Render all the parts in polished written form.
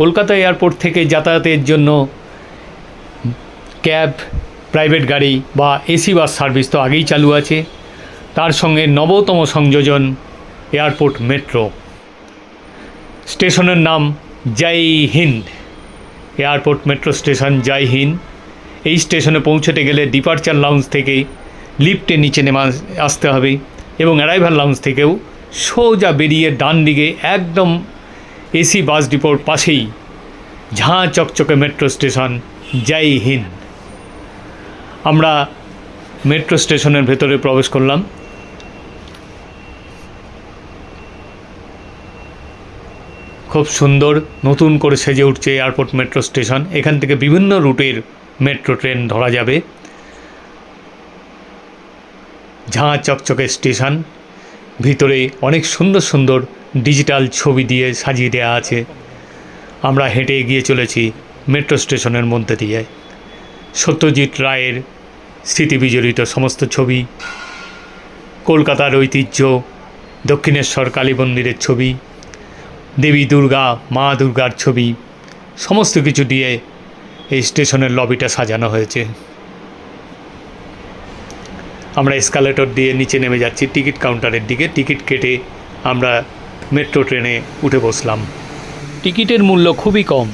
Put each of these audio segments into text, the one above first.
Kolkata airport থেকে যাতায়াতের জন্য ক্যাব, প্রাইভেট গাড়ি বা এসি বাস সার্ভিস তো আগেই চালু আছে। তার সঙ্গে নবতম সংযোজন এয়ারপোর্ট মেট্রো। স্টেশনের নাম জয় হিন্দ। এয়ারপোর্ট মেট্রো স্টেশন জয় হিন্দ। এই স্টেশনে পৌঁছতে গেলে ডিপার্চার লাউঞ্জ থেকে লিফটে নিচে নেমে আসতে হবে এবং অ্যারাইভাল লাউঞ্জ থেকেও সোজা বেরিয়ে ডান দিকে একদম এসি বাস ডিপোর পাশেই ঝাঁ চকচকে মেট্রো স্টেশন জয় হিন্দ। আমরা মেট্রো স্টেশনের ভেতরে প্রবেশ করলাম। খুব সুন্দর নতুন করে সেজে উঠছে এয়ারপোর্ট মেট্রো স্টেশন। এখান থেকে বিভিন্ন রুটের মেট্রো ট্রেন ধরা যাবে। ঝাঁ চকচকে স্টেশন, ভিতরে অনেক সুন্দর সুন্দর ডিজিটাল ছবি দিয়ে সাজিয়ে দেওয়া আছে। আমরা হেঁটে এগিয়ে চলেছি মেট্রো স্টেশনের মধ্যে দিয়ে। সত্যজিৎ রায়ের স্মৃতিবিজড়িত সমস্ত ছবি, কলকাতার ঐতিহ্য, দক্ষিণেশ্বর কালী মন্দিরের ছবি, দেবী দুর্গা, মা দুর্গার ছবি, সমস্ত কিছু দিয়ে এই স্টেশনের লবিটা সাজানো হয়েছে। আমরা এসকালেটর দিয়ে নিচে নেমে যাচ্ছি টিকিট কাউন্টারের দিকে। টিকিট কেটে আমরা মেট্রো ট্রেনে উঠে বসলাম। টিকিটের মূল্য খুবই কম।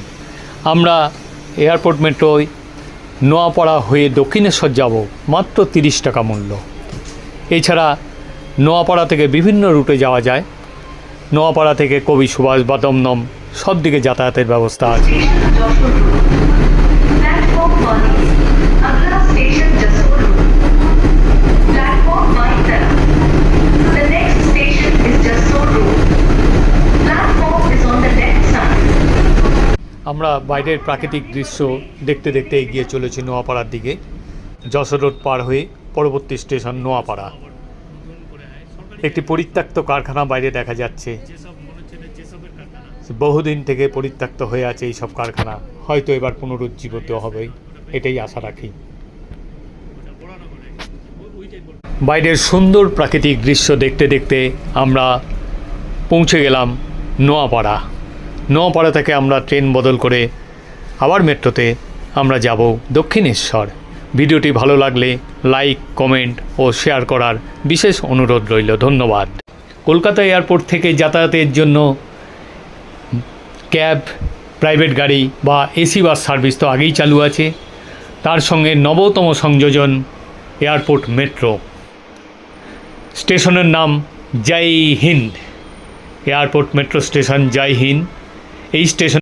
আমরা এয়ারপোর্ট মেট্রোয় নোয়াপাড়া হয়ে দক্ষিণেশ্বর যাব, মাত্র 30 টাকা মূল্য। এছাড়া নোয়াপাড়া থেকে বিভিন্ন রুটে যাওয়া যায়। নোয়াপাড়া থেকে কবি সুভাষ বা দমদম সব দিকে যাতায়াতের ব্যবস্থা আছে। আমরা বাইরের প্রাকৃতিক দৃশ্য দেখতে দেখতে এগিয়ে চলেছি নোয়াপাড়ার দিকে। যশোর রোড পার হয়ে পরবর্তী স্টেশন নোয়াপাড়া। একটি পরিত্যক্ত কারখানা বাইরে দেখা যাচ্ছে। বহুদিন থেকে পরিত্যক্ত হয়ে আছে এই সব কারখানা, হয়তো এবার পুনরুজ্জীবিত হবে, এটাই আশা রাখি। বাইরের সুন্দর প্রাকৃতিক দৃশ্য দেখতে দেখতে আমরা পৌঁছে গেলাম নোয়াপাড়া। নোয়াপাড়া থেকে আমরা ট্রেন বদল করে আবার মেট্রোতে আমরা যাব দক্ষিণেশ্বর। ভিডিওটি ভালো লাগলে লাইক, কমেন্ট ও শেয়ার করার বিশেষ অনুরোধ রইল। ধন্যবাদ। কলকাতা এয়ারপোর্ট থেকে যাতায়াতের জন্য ক্যাব, প্রাইভেট গাড়ি বা এসি বাস সার্ভিস তো আগেই চালু আছে। তার সঙ্গে নবতম সংযোজন এয়ারপোর্ট মেট্রো। স্টেশনের নাম জয় হিন্দ। এয়ারপোর্ট মেট্রো স্টেশন জয় হিন্দ। এই স্টেশন